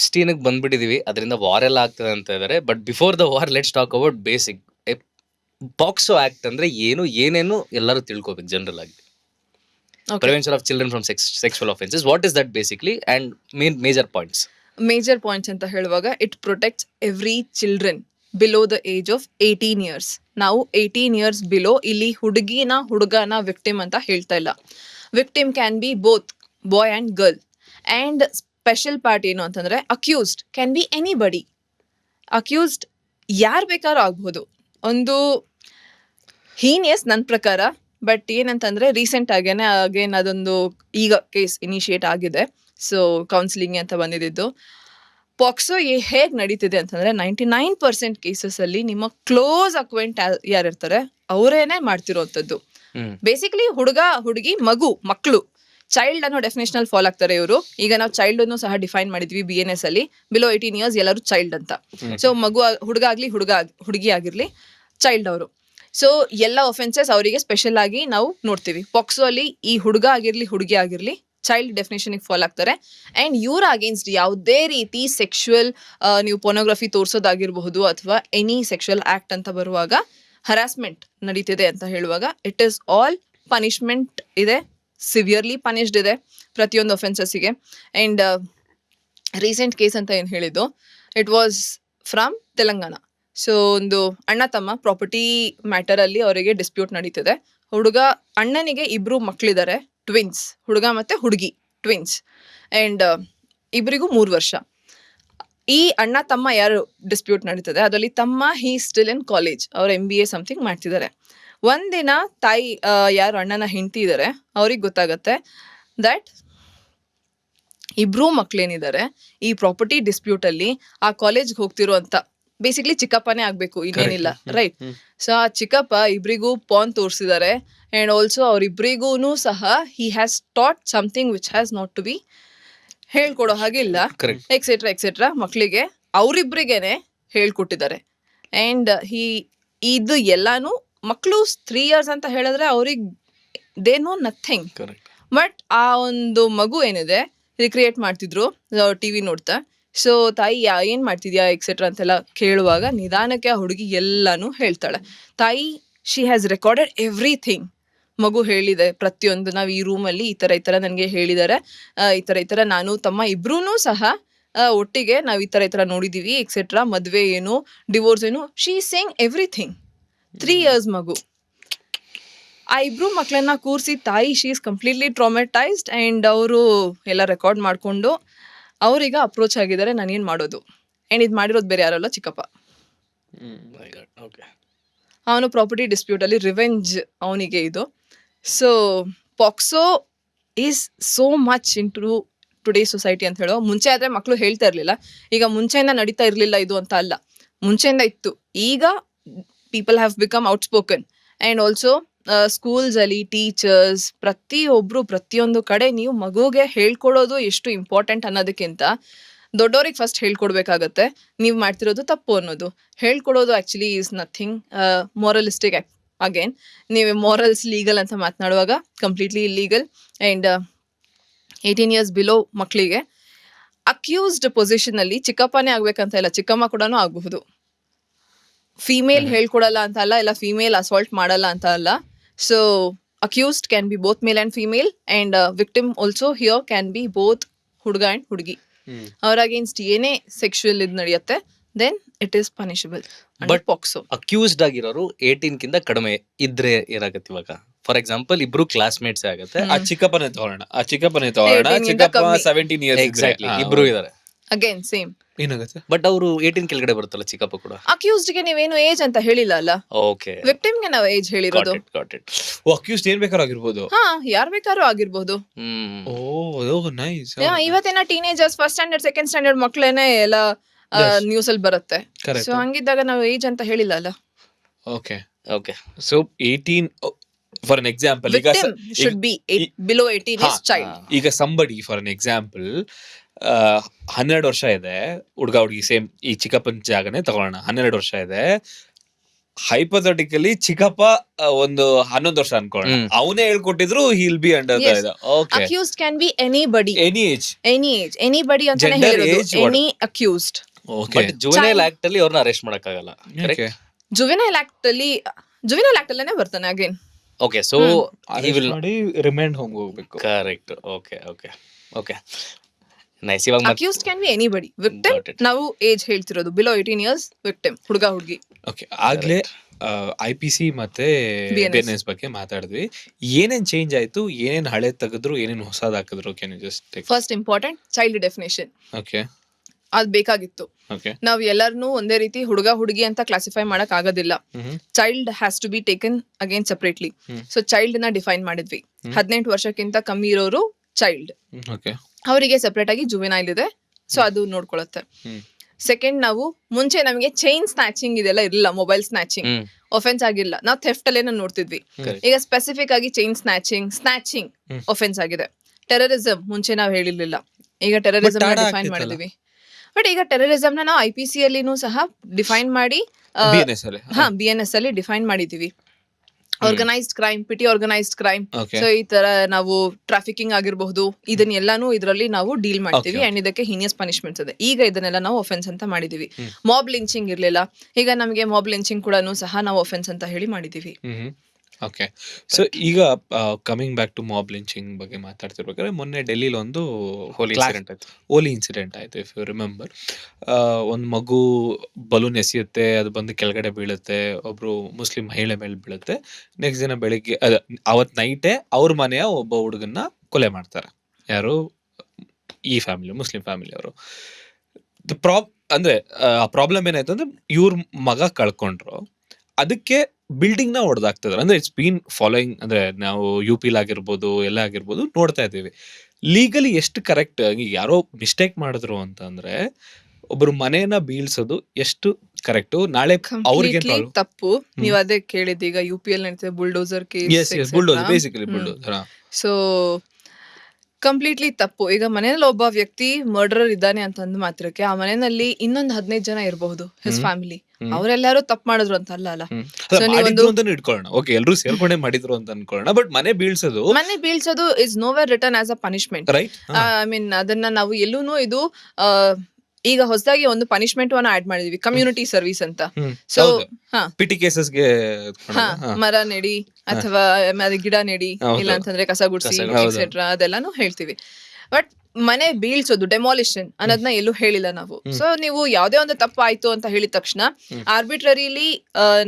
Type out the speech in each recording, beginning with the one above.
Epstein ಬಂದ್ಬಿಟ್ಟಿದೀವಿ, ಅದರಿಂದ war ಎಲ್ಲ ಆಗ್ತದೆ ಅಂತ ಇದಾರೆ. But before the war let's talk about basic. POCSO act ಅಂದ್ರೆ ಏನು, ಏನೇನು ಎಲ್ಲರೂ ತಿಳ್ಕೊಬೇಕು ಜನರಲ್ ಆಗಿ. Prevention of children from sexual offences, what is that basically and major points? Major points ಅಂತ ಹೇಳುವಾಗ it protects every children below the age of 18 years. ನಾವು 18 years below ಇಲ್ಲಿ ಹುಡುಗನ ವಿಕ್ಟಿಮ್ ಅಂತ ಹೇಳ್ತಾ ಇಲ್ಲ. Victim can be both boy and girl. And special part ಏನು ಅಂತಂದರೆ accused can be anybody. Accused ಯಾರು ಬೇಕಾದ್ರೂ ಆಗ್ಬೋದು. ಒಂದು ಹೀನಿಯಸ್ ನನ್ನ ಪ್ರಕಾರ. ಬಟ್ ಏನಂತಂದರೆ ರೀಸೆಂಟ್ ಅಗೇನ್ ಅದೊಂದು ಈಗ ಕೇಸ್ ಇನಿಷಿಯೇಟ್ ಆಗಿದೆ. ಸೊ ಕೌನ್ಸಿಲಿಂಗ್ ಅಂತ ಬಂದಿದ್ದು. ಪಾಕ್ಸೋ ಹೇಗೆ ನಡೀತಿದೆ ಅಂತಂದರೆ 99% ಕೇಸಸಲ್ಲಿ ನಿಮ್ಮ ಕ್ಲೋಸ್ ಅಕ್ವೆಂಟ್ ಯಾರಿರ್ತಾರೆ ಅವರೇನೆ ಮಾಡ್ತಿರೋವಂಥದ್ದು. ಬೇಸಿಕಲಿ ಹುಡುಗಿ ಮಕ್ಕಳು ಚೈಲ್ಡ್ ಅನ್ನೋ ಡೆಫಿನೇಷನ್ ಫಾಲೋ ಆಗ್ತಾರೆ ಇವರು. ಈಗ ನಾವು ಚೈಲ್ಡ್ ಅನ್ನು ಸಹ ಡಿಫೈನ್ ಮಾಡಿದ್ವಿ BNS ಅಲ್ಲಿ. ಬಿಲೋ 18 years ಎಲ್ಲರೂ ಚೈಲ್ಡ್ ಅಂತ. ಸೊ ಹುಡುಗ ಆಗಲಿ ಹುಡುಗಿ ಆಗಿರ್ಲಿ ಚೈಲ್ಡ್ ಅವರು. ಸೊ ಎಲ್ಲ ಒಫೆನ್ಸಸ್ ಅವರಿಗೆ ಸ್ಪೆಷಲ್ ಆಗಿ ನಾವು ನೋಡ್ತೀವಿ. ಪಾಕ್ಸೋ ಅಲ್ಲಿ ಈ ಹುಡುಗ ಆಗಿರ್ಲಿ ಹುಡುಗಿ ಆಗಿರ್ಲಿ ಚೈಲ್ಡ್ ಡೆಫಿನೇಷನ್ಗೆ ಫಾಲೋ ಆಗ್ತಾರೆ. ಆ್ಯಂಡ್ ಇವ್ರ ಅಗೇನ್ಸ್ಟ್ ಯಾವುದೇ ರೀತಿ ಸೆಕ್ಷುವಲ್ ನೀವು ಪೋರ್ನೋಗ್ರಫಿ ತೋರಿಸೋದಾಗಿರಬಹುದು ಅಥವಾ ಎನಿ ಸೆಕ್ಷುವಲ್ ಆ್ಯಕ್ಟ್ ಅಂತ ಬರುವಾಗ ಹರಾಸ್ಮೆಂಟ್ ನಡೀತಿದೆ ಅಂತ ಹೇಳುವಾಗ ಇಟ್ ಈಸ್ ಆಲ್ ಪನಿಷ್ಮೆಂಟ್ ಇದೆ, ಸಿವಿಯರ್ಲಿ ಪನಿಷ್ಡ್ ಇದೆ ಪ್ರತಿಯೊಂದು ಒಫೆನ್ಸಸ್ಸಿಗೆ. ಆ್ಯಂಡ್ ರೀಸೆಂಟ್ ಕೇಸ್ ಅಂತ ಏನು ಹೇಳಿದ್ದು, it was from Telangana. So ಒಂದು ಅಣ್ಣ ತಮ್ಮ ಪ್ರಾಪರ್ಟಿ ಮ್ಯಾಟರಲ್ಲಿ ಅವರಿಗೆ ಡಿಸ್ಪ್ಯೂಟ್ ನಡೀತಿದೆ. ಅಣ್ಣನಿಗೆ 2 ಮಕ್ಕಳಿದ್ದಾರೆ, ಟ್ವಿನ್ಸ್, ಹುಡುಗ ಮತ್ತು ಹುಡುಗಿ ಟ್ವಿನ್ಸ್. ಆ್ಯಂಡ್ ಇಬ್ಬರಿಗೂ 3 ವರ್ಷ. ಈ ಅಣ್ಣ ತಮ್ಮ ಯಾರು ಡಿಸ್ಪ್ಯೂಟ್ ನಡೀತದೆ ಅದರಲ್ಲಿ ತಮ್ಮ ಹೀ ಸ್ಟಿಲ್ ಇನ್ ಕಾಲೇಜ್, ಅವ್ರು MBA ಸಮಥಿಂಗ್ ಮಾಡ್ತಿದ್ದಾರೆ. ಒಂದಿನ ತಾಯಿ ಯಾರು ಅಣ್ಣನ ಹೆಂಡತಿ ಇದ್ದಾರೆ ಅವ್ರಿಗೆ ಗೊತ್ತಾಗತ್ತೆ ದ್ಯಾಟ್ 2 ಮಕ್ಳೇನಿದ್ದಾರೆ ಈ ಪ್ರಾಪರ್ಟಿ ಡಿಸ್ಪ್ಯೂಟಲ್ಲಿ ಆ ಕಾಲೇಜ್ಗೆ ಹೋಗ್ತಿರೋ ಅಂತ ಬೇಸಿಕ್ಲಿ ಚಿಕ್ಕಪ್ಪನೇ ಆಗಬೇಕು, ಇನ್ನೇನಿಲ್ಲ, ರೈಟ್? ಸೊ ಆ ಚಿಕ್ಕಪ್ಪ ಇಬ್ಬರಿಗೂ ಪಾನ್ ತೋರಿಸಿದ್ದಾರೆ. ಆ್ಯಂಡ್ ಆಲ್ಸೋ ಅವರಿಬ್ಬರಿಗೂ ಸಹ he has taught something which has not to be ಹೇಳ್ಕೊಡೋ ಹಾಗಿಲ್ಲ, ಎಕ್ಸೆಟ್ರಾ ಮಕ್ಕಳಿಗೆ ಅವರಿಬ್ಬರಿಗೇನೆ ಹೇಳ್ಕೊಟ್ಟಿದ್ದಾರೆ. ಆ್ಯಂಡ್ ಇದು ಎಲ್ಲಾನು ಮಕ್ಕಳು 3 years ಅಂತ ಹೇಳಿದ್ರೆ ಅವ್ರಿಗೆ ದೇ ನೋ ನಥಿಂಗ್. ಬಟ್ ಆ ಒಂದು ಮಗು ಏನಿದೆ ರಿಕ್ರಿಯೇಟ್ ಮಾಡ್ತಿದ್ರು TV ನೋಡ್ತಾ. ಸೊ ತಾಯಿ ಏನು ಮಾಡ್ತಿದ್ಯಾ ಎಕ್ಸೆಟ್ರಾ ಅಂತೆಲ್ಲ ಕೇಳುವಾಗ ನಿಧಾನಕ್ಕೆ ಆ ಹುಡುಗಿ ಎಲ್ಲಾನು ಹೇಳ್ತಾಳೆ. ತಾಯಿ ಶಿ ಹ್ಯಾಸ್ ರೆಕಾರ್ಡೆಡ್ ಎವ್ರಿಥಿಂಗ್. ಮಗು ಹೇಳಿದೆ ಪ್ರತಿಯೊಂದು, ನಾವು ಈ ರೂಮಲ್ಲಿ ಈ ಥರ ನನಗೆ ಹೇಳಿದ್ದಾರೆ, ಈ ಥರ ನಾನು ತಮ್ಮ ಇಬ್ರೂ ಸಹ ಒಟ್ಟಿಗೆ ನಾವು ಈ ಥರ ನೋಡಿದ್ದೀವಿ ಎಕ್ಸೆಟ್ರಾ, ಮದುವೆ ಏನು ಡಿವೋರ್ಸ್ ಏನು, she is saying everything. 3 years ಮಗು. ಆ 2 ಮಕ್ಕಳನ್ನ ಕೂರಿಸಿ ತಾಯಿ ಶಿ ಈಸ್ ಕಂಪ್ಲೀಟ್ಲಿ ಟ್ರಾಮೆಟೈಸ್ಡ್. ಆ್ಯಂಡ್ ಅವರು ಎಲ್ಲ ರೆಕಾರ್ಡ್ ಮಾಡಿಕೊಂಡು ಅವ್ರೀಗ ಅಪ್ರೋಚ್ ಆಗಿದ್ದಾರೆ, ನಾನೇನು ಮಾಡೋದು. ಆ್ಯಂಡ್ ಇದು ಮಾಡಿರೋದು ಬೇರೆ ಯಾರಲ್ಲ, ಚಿಕ್ಕಪ್ಪ. ಅವನು ಪ್ರಾಪರ್ಟಿ ಡಿಸ್ಪ್ಯೂಟಲ್ಲಿ ರಿವೆಂಜ್ ಅವನಿಗೆ ಇದು. So POCSO is so much in today society ಅಂತ ಹೇಳೋ. ಮುಂಚೆ ಆದರೆ ಮಕ್ಕಳು ಹೇಳ್ತಾ ಇರಲಿಲ್ಲ, ಈಗ ಮುಂಚೆಯಿಂದ ನಡೀತಾ ಇರಲಿಲ್ಲ ಇದು ಅಂತ ಅಲ್ಲ, ಮುಂಚೆಯಿಂದ ಇತ್ತು. ಈಗ people have become outspoken. And also ಸ್ಕೂಲ್ಸಲ್ಲಿ ಟೀಚರ್ಸ್ ಪ್ರತಿಯೊಂದು ಕಡೆ ನೀವು ಮಗುಗೆ ಹೇಳ್ಕೊಡೋದು ಎಷ್ಟು ಇಂಪಾರ್ಟೆಂಟ್ ಅನ್ನೋದಕ್ಕಿಂತ ದೊಡ್ಡವ್ರಿಗೆ ಫಸ್ಟ್ ಹೇಳ್ಕೊಡ್ಬೇಕಾಗತ್ತೆ ನೀವು ಮಾಡ್ತಿರೋದು ತಪ್ಪು ಅನ್ನೋದು. ಹೇಳ್ಕೊಡೋದು actually is nothing moralistic. Again ನೀವು ಮಾರಲ್ಸ್ ಲೀಗಲ್ ಅಂತ ಮಾತನಾಡುವಾಗ completely illegal. And 18 years below ಮಕ್ಕಳಿಗೆ ಅಕ್ಯೂಸ್ಡ್ ಪೊಸಿಷನಲ್ಲಿ ಚಿಕ್ಕಪ್ಪನೇ ಆಗ್ಬೇಕಂತ ಇಲ್ಲ, ಚಿಕ್ಕಮ್ಮ ಕೂಡ ಆಗಬಹುದು. ಫೀಮೇಲ್ ಹೇಳ್ಕೊಡಲ್ಲ ಅಂತ ಅಲ್ಲ, ಇಲ್ಲ ಫೀಮೇಲ್ ಅಸಾಲ್ಟ್ ಮಾಡಲ್ಲ ಅಂತ ಅಲ್ಲ. So accused can be both male and female. And victim also here can be both ಹುಡುಗ ಆ್ಯಂಡ್ ಹುಡುಗಿ. ಅವ್ರ ಅಗೇನ್ಸ್ಟ್ ಏನೇ ಸೆಕ್ಷುವಲ್ ಇದು ನಡೆಯುತ್ತೆ then it is punishable. But POCSO accused ಆಗಿರೋರು 18 ಕಿಂತ ಕಡಿಮೆ ಇದ್ರೆ ಏನಾಗತ್ತೆ ಇವಾಗ? ಫಾರ್ ಎಕ್ಸಾಂಪಲ್ ಇಬ್ರು ಕ್ಲಾಸ್ಮೇಟ್ಸ್ ಆಗತ್ತೆ. ಆ ಚಿಕ್ಕಪ್ಪನೇ ತಗೊಳ್ಳೋಣ, ಚಿಕ್ಕಪ್ಪ 17 years ಎಕ್ಸಾಕ್ಟ್ಲಿ ಇಬ್ರು ಇದಾರೆ. ಅಗೇನ್ ಸೇಮ್ ಏನಾಗುತ್ತೆ. ಬಟ್ ಅವರು 18 ಕೆಳಗಡೆ ಬರುತ್ತಲ್ಲ ಚಿಕ್ಕಪ್ಪ ಕೂಡ. ಅಕ್ಯೂಸ್ಡ್ಗೆ ನೀವೇನು ಏಜ್ ಅಂತ ಹೇಳಿಲ್ಲ ಅಲ್ಲ, ಓಕೆ, ವಿಕ್ಟಿಮ್ಗೆ ನಾವು ಏಜ್ ಹೇಳಿರೋದು. ಅಕ್ಯೂಸ್ಡ್ ಏನ್ ಬೇಕಾದ್ರೂ ಆಗಿರ್ಬೋದು, ಯಾರು ಬೇಕಾದ್ರೂ ಆಗಿರ್ಬೋದು. ನೈಸ್. ಇವತ್ತಿನ teenagers first standard second standard ಮಕ್ಕಳೇನೆ ಎಲ್ಲ ನ್ಯೂಸ್ ಅಲ್ಲಿ ಬರುತ್ತೆ. ಸೊ ಹಂಗಿದ್ದಾಗ ನಾವು ಏಜ್ ಅಂತ ಹೇಳಿಲ್ಲ ಅಲ್ಲ. Okay. So 18 for an example, ಈಗ should be below 18 is child. ಈಗ somebody ಫಾರ್ ಅನ್ ಎಕ್ಸಾಂಪಲ್ 12 ವರ್ಷ ಇದೆ ಹುಡುಗ ಹುಡುಗಿ, ಸೇಮ್ ಈ ಚಿಕ್ಕಪ್ಪನ ಜಾಗನೇ ತಗೊಳ್ಳೋಣ. 12 ವರ್ಷ ಇದೆ, ಹೈಪೋಥೆಟಿಕಲಿ ಚಿಕ್ಕಪ್ಪ ಒಂದು 11 ವರ್ಷ ಅನ್ಕೊಳ್ಳೋಣ, ಅವನೇ ಹೇಳ್ಕೊಟ್ಟಿದ್ರು he'll be under Yes. the okay accused can be anybody, any age anybody ಅಂತಾನೆ Gender, ಹೇಳಿರೋದು. age, what? Any accused. Okay but juvenile act ಅಲ್ಲಿ ಅವ್ರನ್ನ ಅರೆಸ್ಟ್ ಮಾಡಕ್ಕಾಗಲ್ಲ. ಜುವೆನೈಲ್ ಆಕ್ಟ್ ಅಲ್ಲೇನೆ ಬರ್ತಾನೆ again. Okay, so he will ಮಾಡಿ ರಿಮೈಂಡ್ ಹೋಮ್ ಹೋಗ್ಬೇಕು. Correct. Okay okay okay, nice. ಇವಾಗ accused can be anybody. Victim Got it. ನಾವು ಏಜ್ ಹೇಳ್ತಿರೋದು ಬಿಲೋ 18 ಇಯರ್ಸ್ ವಿಕ್ಟಿಮ್, ಹುಡುಗ ಹುಡುಗಿ. ಓಕೆ, ಆಗ್ಲೇ IPC ಮತ್ತೆ BNS. BNS ಬಗ್ಗೆ ಮಾತಾಡಿದ್ವಿ. ಏನೇನ್ ಚೇಂಜ್ ಆಯ್ತು, ಏನೇನ್ ಹಳೆ ತೆಗೆದ್ರು, ಏನೇನ್ ಹೊಸದ್ ಹಾಕಿದ್ರು? Can you just take? First important child definition. Okay ಅದ್ ಬೇಕಾಗಿತ್ತು. ಓಕೆ ನಾವ್ ಎಲ್ಲಾರನು ಒಂದೇ ರೀತಿ ಹುಡುಗ ಹುಡುಗಿ ಅಂತ ಕ್ಲಾಸಿಫೈ ಮಾಡಕ್ ಆಗೋದಿಲ್ಲ. Child has to be taken again separately. So child ನ ಡಿಫೈನ್ ಮಾಡಿದ್ವಿ. 18 ವರ್ಷಕ್ಕಿಂತ ಕಮ್ಮಿ ಇರೋರು ಚೈಲ್ಡ್, ಓಕೆ ಅವರಿಗೆ ಸೆಪರೇಟ್ ಆಗಿ ಜುವೆನೈಲ್ ಇದೆ. ಸೊ ಅದು ನೋಡ್ಕೊಳತ್ತೆ. ಸೆಕೆಂಡ್, ನಾವು ಮುಂಚೆ ನಮಗೆ ಚೈನ್ ಸ್ನ್ಯಾಚಿಂಗ್ ಇದೆಲ್ಲ ಇರಲಿಲ್ಲ, ಮೊಬೈಲ್ ಸ್ನ್ಯಾಚಿಂಗ್ ಒಫೆನ್ಸ್ ಆಗಿಲ್ಲ. ನಾವು ಥೆಫ್ಟ್ ಅಲ್ಲೇನೋ ನೋಡ್ತಿದ್ವಿ. ಈಗ ಸ್ಪೆಸಿಫಿಕ್ ಆಗಿ ಚೈನ್ ಸ್ನ್ಯಾಚಿಂಗ್ ಒಫೆನ್ಸ್ ಆಗಿದೆ. ಟೆರರಿಸಂ ಮುಂಚೆ ನಾವು ಹೇಳಿರ್ಲಿಲ್ಲ, ಈಗ ಟೆರರಿಸಂ ಡಿಫೈನ್ ಮಾಡಿದೀವಿ. ಬಟ್ ಈಗ ಟೆರರಿಸಂ ನಾವು IPC ಅಲ್ಲಿನೂ ಸಹ ಡಿಫೈನ್ ಮಾಡಿ BNS ಅಲ್ಲಿ BNS ಅಲ್ಲಿ ಡಿಫೈನ್ ಮಾಡಿದೀವಿ. Organised crime, petty organised crime. Okay. So ಈ ತರ ನಾವು ಟ್ರಾಫಿಕಿಂಗ್ ಆಗಿರಬಹುದು, ಇದನ್ನೆಲ್ಲಾನು ಇದರಲ್ಲಿ ನಾವು ಡೀಲ್ ಮಾಡ್ತೀವಿ. Okay. ಅಂಡ್ ಇದಕ್ಕೆ ಹೀನಿಯಸ್ ಪನಿಷ್ಮೆಂಟ್ಸ್ ಇದೆ. ಈಗ ಇದನ್ನೆಲ್ಲ ನಾವು ಒಫೆನ್ಸ್ ಅಂತ ಮಾಡಿದೀವಿ. ಮಾಬ್ ಲಿಂಚಿಂಗ್ ಇರ್ಲಿಲ್ಲ, ಈಗ ನಮಗೆ ಮಾಬ್ ಲಿಂಚಿಂಗ್ ಕೂಡ ಸಹ ನಾವು ಒಫೆನ್ಸ್ ಅಂತ ಹೇಳಿ ಮಾಡಿದೀವಿ. ಓಕೆ. ಸೊ ಈಗ coming back to mob lynching ಬಗ್ಗೆ ಮಾತಾಡ್ತಿರ್ಬೇಕಾದ್ರೆ, ಮೊನ್ನೆ ಡೆಲ್ಲಿಲಿ ಒಂದು ಹೋಲಿ ಇನ್ಸಿಡೆಂಟ್ ಆಯ್ತು. ಹೋಲಿ ಇನ್ಸಿಡೆಂಟ್ ಆಯ್ತು. ಇಫ್ ಯು ರಿಮೆಂಬರ್, ಒಂದು ಮಗು ಬಲೂನ್ ಎಸೆಯುತ್ತೆ, ಅದು ಬಂದು ಕೆಳಗಡೆ ಬೀಳುತ್ತೆ, ಒಬ್ರು ಮುಸ್ಲಿಂ ಮಹಿಳೆ ಮೇಲೆ ಬೀಳುತ್ತೆ. ನೆಕ್ಸ್ಟ್ ದಿನ ಬೆಳಿಗ್ಗೆ ಅವತ್ ನೈಟೇ ಅವ್ರ ಮನೆಯ ಒಬ್ಬ ಹುಡುಗನ್ನ ಕೊಲೆ ಮಾಡ್ತಾರೆ. ಯಾರು? ಈ ಫ್ಯಾಮಿಲಿ, ಮುಸ್ಲಿಂ ಫ್ಯಾಮಿಲಿ ಅವರು. ಅಂದ್ರೆ ಆ ಪ್ರಾಬ್ಲಮ್ ಏನಾಯ್ತು ಅಂದ್ರೆ, ಇವ್ರ ಮಗ ಕಳ್ಕೊಂಡ್ರು, ಅದಕ್ಕೆ ಬಿಲ್ಡಿಂಗ್ ನ ಹೊಡೆದಾಗ್ತದ್ರ. ಅಂದ್ರೆ ಇಟ್ಸ್ ಬೀನ್ ಫಾಲೋಯಿಂಗ್. ಅಂದ್ರೆ ನಾವು UP ಆಗಿರ್ಬೋದು, ಎಲ್ಲ ಆಗಿರ್ಬೋದು, ನೋಡ್ತಾ ಇದ್ದೀವಿ. ಲೀಗಲಿ ಎಷ್ಟು ಕರೆಕ್ಟ್? ಯಾರೋ ಮಿಸ್ಟೇಕ್ ಮಾಡಿದ್ರು ಅಂತಂದ್ರೆ ಒಬ್ರು ಮನೆಯನ್ನ ಬೀಳ್ಸೋದು ಎಷ್ಟು ಕರೆಕ್ಟ್? ನಾಳೆ ಅವ್ರಿಗೆ ಕಂಪ್ಲೀಟ್ಲಿ ತಪ್ಪು. ನೀವ್ ಅದೇ ಕೇಳಿದ್, ಈಗ UPL ನಡೀತಿದೆ bulldozer case. Basically bulldozer. So completely ತಪ್ಪು. ಈಗ ಮನೆಯಲ್ಲಿ ಒಬ್ಬ ವ್ಯಕ್ತಿ ಮರ್ಡರರ್ ಇದ್ದಾನೆ ಅಂತಂದ್ ಮಾತ್ರಕ್ಕೆ ಆ ಮನೆಯಲ್ಲಿ ಇನ್ನೊಂದು 15 ಜನ ಇರಬಹುದು, ಹಿಸ್ ಫ್ಯಾಮಿಲಿ. ಅವರೆಲ್ಲರೂ ತಪ್ಪು ಮಾಡಿದ್ರು ಅಂತ ಅಲ್ಲ. So ನೀವೊಂದು ಇಟ್ಕೊಳ್ಳೋಣ, ಓಕೆ, ಎಲ್ಲರೂ ಸೇರ್ಕೊಂಡೆ ಮಾಡಿದ್ರು ಅಂತ ಅನ್ಕೊಳ್ಳೋಣ. ಬಟ್ ಮನೆ ಬೀಳ್ಸೋದು is nowhere return as a punishment, right? I mean ಅದನ್ನ ನಾವು ಎಲ್ಲೂನು ಇದು ಈಗ ಹೊಸದಾಗಿ ಒಂದು ಪನಿಷ್ಮೆಂಟ್ ಅನ್ನ ಆಡ್ ಮಾಡಿದೀವಿ, ಕಮ್ಯುನಿಟಿ ಸರ್ವಿಸ್ ಅಂತ. ಸೊ ಪಿಟಿ ಕೇಸಸ್ಗೆ ಮರ ನೆಡಿ ಅಥವಾ ಗಿಡ ನೆಡಿ, ಇಲ್ಲ ಅಂತಂದ್ರೆ ಕಸ ಗುಡ್ಸಿ ಎಕ್ಸೆಟ್ರಾ ಅದೆಲ್ಲಾನು ಹೇಳ್ತೀವಿ. ಬಟ್ ಮನೆ ಬೀಳ್ಸೋದು, ಡೆಮಾಲಿಷನ್ ಅನ್ನೋದನ್ನ ಎಲ್ಲೂ ಹೇಳಿಲ್ಲ ನಾವು. ಸೊ ನೀವು ಯಾವ್ದೇ ಒಂದು ತಪ್ಪು ಆಯ್ತು ಅಂತ ಹೇಳಿದ ತಕ್ಷಣ ಆರ್ಬಿಟ್ರರಿಲಿ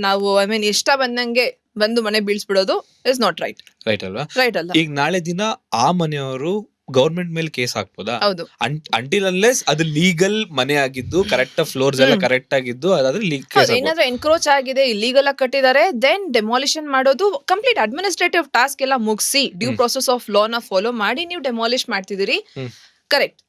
ನಾವು ಐ ಮೀನ್ ಇಷ್ಟ ಬಂದಂಗೆ ಬಂದು ಮನೆ ಬೀಳ್ಸ್ಬಿಡೋದು ಇಸ್ ನಾಟ್ ರೈಟ್. ರೈಟ್ ಅಲ್ವಾ? ರೈಟ್ ಅಲ್ಲ. ಈಗ ನಾಳೆ ದಿನ ಆ ಮನೆಯವರು ಗವರ್ಮೆಂಟ್ ಮೇಲೆ ಕೇಸ್ ಹಾಕ್ಬೋದಾ? ಹೌದು. ಅಂಟಿಲ್ ಅನ್ಲೆಸ್ ಅದು ಲೀಗಲ್ ಮನೆ ಆಗಿದ್ದು, ಕರೆಕ್ಟ್ ಫ್ಲೋರ್ಸ್ ಎಲ್ಲ ಕರೆಕ್ಟ್ ಆಗಿದ್ದು, ಅದಾದ್ರೆ ಏನಾದ್ರೂ ಎನ್ಕ್ರೋಚ್ ಆಗಿದೆ, ಇಲ್ಲೀಗಲ್ ಆಗಿ ಕಟ್ಟಿದ್ದಾರೆ, ದೆನ್ ಡೆಮಾಲಿಷನ್ ಮಾಡೋದು ಕಂಪ್ಲೀಟ್ ಅಡ್ಮಿನಿಸ್ಟ್ರೇಟಿವ್ ಟಾಸ್ಕ್ ಎಲ್ಲ ಮುಗಿಸಿ ಡ್ಯೂ ಪ್ರೊಸೆಸ್ ಆಫ್ ಲಾ ನ ಫಾಲೋ ಮಾಡಿ ನೀವು ಡೆಮಾಲಿಷ್ ಮಾಡ್ತಿದ್ದೀರಿ. ಕರೆಕ್ಟ್.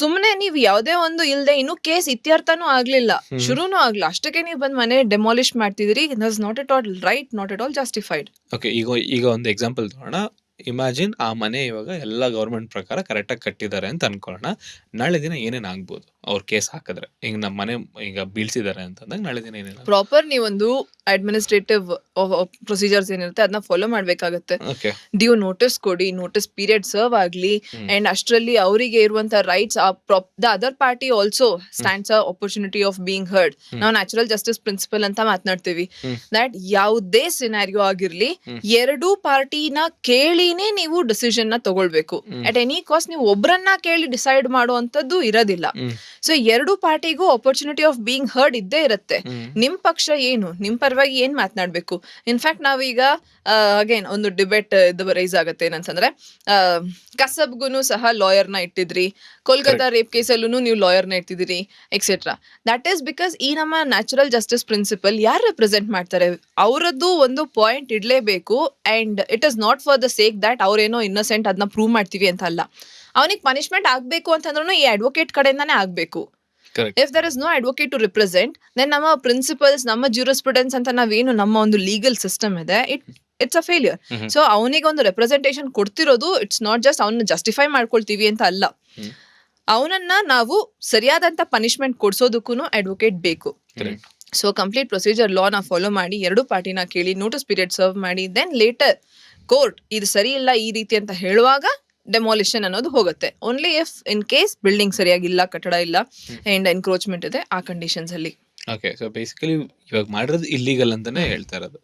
ಸುಮ್ನೆ ನೀವು ಯಾವ್ದೇ ಒಂದು ಇಲ್ದೆ ಇನ್ನು ಕೇಸ್ ಇತ್ಯರ್ಥನೂ ಆಗ್ಲಿಲ್ಲ, ಶುರುನೂ ಆಗ್ಲಿಲ್ಲ, ಅಷ್ಟಕ್ಕೆ ನೀವು ಬಂದ್ ಮನೆ ಡೆಮಾಲಿಷ್ ಮಾಡ್ತಿದ್ದೀರಿ. That's not at all right, not at all justified. Okay, ಈಗ ಒಂದು ಎಕ್ಸಾಂಪಲ್ ತಗೋಣ. ಇಮ್ಯಾಜಿನ್ ಆ ಮನೆ ಇವಾಗ ಎಲ್ಲ ಗವರ್ಮೆಂಟ್ ಪ್ರಕಾರ ಕರೆಕ್ಟ್ ಆಗಿ ಕಟ್ಟಿದ್ದಾರೆ ಅಂತ ಅನ್ಕೊಳ್ಳೋಣ. ನಾಳೆ ದಿನ ಏನೇನ್ ಆಗ್ಬೋದು ಅವ್ರ ಕೇಸ್ ಹಾಕಿದ್ರೆ? ಈಗ ನಮ್ಮ ಮನೆ ಈಗ ಬೀಳ್ಸಿದ್ದಾರೆ ಅಂತಂದಾಗ ನಾಳೆ ದಿನ ಏನೇನು ಪ್ರಾಪರ್ ನೀವೊಂದು ಅಡ್ಮಿನಿಸ್ಟ್ರೇಟಿವ್ ಪ್ರೊಸೀಜರ್ಸ್ ಏನಿರುತ್ತೆ ಅದನ್ನ ಫಾಲೋ ಮಾಡ್ಬೇಕಾಗತ್ತೆ. ಡ್ಯೂ ನೋಟಿಸ್ ಕೊಡಿ, ನೋಟಿಸ್ ಪೀರಿಯಡ್ ಸರ್ವ್ ಆಗ್ಲಿ, ಅಂಡ್ ಅಷ್ಟರಲ್ಲಿ ಅವರಿಗೆ ಇರುವಂತ rights, the other party also stands a opportunity of being heard. ನಾವು ನ್ಯಾಚುರಲ್ ಜಸ್ಟಿಸ್ ಪ್ರಿನ್ಸಿಪಲ್ ಅಂತ ಮಾತನಾಡ್ತೀವಿ. ದಟ್ ಯಾವುದೇ ಸಿನಾರಿಯೋ ಆಗಿರ್ಲಿ, ಎರಡೂ ಪಾರ್ಟಿನ ಕೇಳಿನೇ ನೀವು ಡಿಸಿಷನ್ ನ ತಗೊಳ್ಬೇಕು. ಅಟ್ ಎನಿ ಕಾಸ್ಟ್ ನೀವು ಒಬ್ರನ್ನ ಕೇಳಿ ಡಿಸೈಡ್ ಮಾಡುವಂತದ್ದು ಇರೋದಿಲ್ಲ. ಸೊ ಎರಡೂ ಪಾರ್ಟಿಗೂ ಆಪರ್ಚುನಿಟಿ ಆಫ್ ಬೀಯಿಂಗ್ ಹರ್ಡ್ ಇದ್ದೇ ಇರುತ್ತೆ. ನಿಮ್ ಪಕ್ಷ ಏನು, ನಿಮ್ ಪರವಾಗಿ ಏನ್ ಮಾತನಾಡ್ಬೇಕು. ಇನ್ಫ್ಯಾಕ್ಟ್ ನಾವೀಗ ಅಗೇನ್ ಒಂದು ಡಿಬೇಟ್ ರೈಸ್ ಆಗುತ್ತೆ, ಏನಂತಂದ್ರೆ ಕಸಬ್ಗುನು ಸಹ ಲಾಯರ್ ನ ಇಟ್ಟಿದ್ರಿ, ಕೋಲ್ಕತ್ತಾ ರೇಪ್ ಕೇಸಲ್ಲೂ ನೀವು ಲಾಯರ್ ನ ಇಟ್ಟಿದ್ದೀರಿ, ಎಕ್ಸೆಟ್ರಾ. ದಟ್ ಈಸ್ ಬಿಕಾಸ್ ಈ ನಮ್ಮ ನ್ಯಾಚುರಲ್ ಜಸ್ಟಿಸ್ ಪ್ರಿನ್ಸಿಪಲ್ ಯಾರು ರೆಪ್ರೆಸೆಂಟ್ ಮಾಡ್ತಾರೆ, ಅವರದ್ದು ಒಂದು ಪಾಯಿಂಟ್ ಇಡ್ಲೇಬೇಕು. And it is not for the sake that ಅವ್ರೇನೋ ಇನ್ನಸೆಂಟ್ ಅದನ್ನ ಪ್ರೂವ್ ಮಾಡ್ತೀವಿ ಅಂತ ಅಲ್ಲ. ಅವನಿಗೆ ಪನಿಷ್ಮೆಂಟ್ ಆಗ್ಬೇಕು ಅಂತಂದ್ರೂ ಈ ಅಡ್ವೊಕೇಟ್ ಕಡೆಯಿಂದಾನೇ ಆಗ್ಬೇಕು. If there is no advocate to represent, then ನಮ್ಮ ಪ್ರಿನ್ಸಿಪಲ್ಸ್, ನಮ್ಮ ಜ್ಯೂರಿಸ್ಪ್ರುಡೆನ್ಸ್ ಅಂತ ನಾವೇನು ನಮ್ಮ ಒಂದು ಲೀಗಲ್ ಸಿಸ್ಟಮ್ ಇದೆ, ಇಟ್ಸ್ ಅ ಫೇಲಿಯರ್. ಸೊ ಅವನಿಗೆ ಒಂದು ರೆಪ್ರೆಸೆಂಟೇಷನ್ ಕೊಡ್ತಿರೋದು ಇಟ್ಸ್ ನಾಟ್ ಜಸ್ಟ್ ಅವನ್ನ ಜಸ್ಟಿಫೈ ಮಾಡ್ಕೊಳ್ತೀವಿ ಅಂತ ಅಲ್ಲ, ಅವನನ್ನ ನಾವು ಸರಿಯಾದಂತ ಪನಿಷ್ಮೆಂಟ್ ಕೊಡ್ಸೋದಕ್ಕೂ ಅಡ್ವೊಕೇಟ್ ಬೇಕು. ಸೊ ಕಂಪ್ಲೀಟ್ ಪ್ರೊಸೀಜರ್ ಲಾನ ಫಾಲೋ ಮಾಡಿ 2 ಪಾರ್ಟಿನ ಕೇಳಿ ನೋಟಿಸ್ ಪೀರಿಯಡ್ ಸರ್ವ್ ಮಾಡಿ ದೆನ್ ಲೇಟರ್ ಕೋರ್ಟ್ ಇದು ಸರಿ ಇಲ್ಲ ಈ ರೀತಿ ಅಂತ ಹೇಳುವಾಗ ಡೆಮಾಲಿಷನ್ ಅನ್ನೋದು ಹೋಗುತ್ತೆ. Only if in case building ಸರಿಯಾಗಿಲ್ಲ, ಕಟ್ಟಡ ಇಲ್ಲ ಅಂಡ್ ಎನ್ಕ್ರೋಚ್ಮೆಂಟ್ ಇದೆ, ಆ ಕಂಡೀಷನ್ಸ್ ಅಲ್ಲಿ. ಓಕೆ, ಸೊ ಬೇಸಿಕಲಿ ಇವಾಗ ಮಾಡಿರೋದು ಇಲ್ಲಿಗಲ್ ಅಂತಾನೆ ಹೇಳ್ತಾ ಇರೋದು.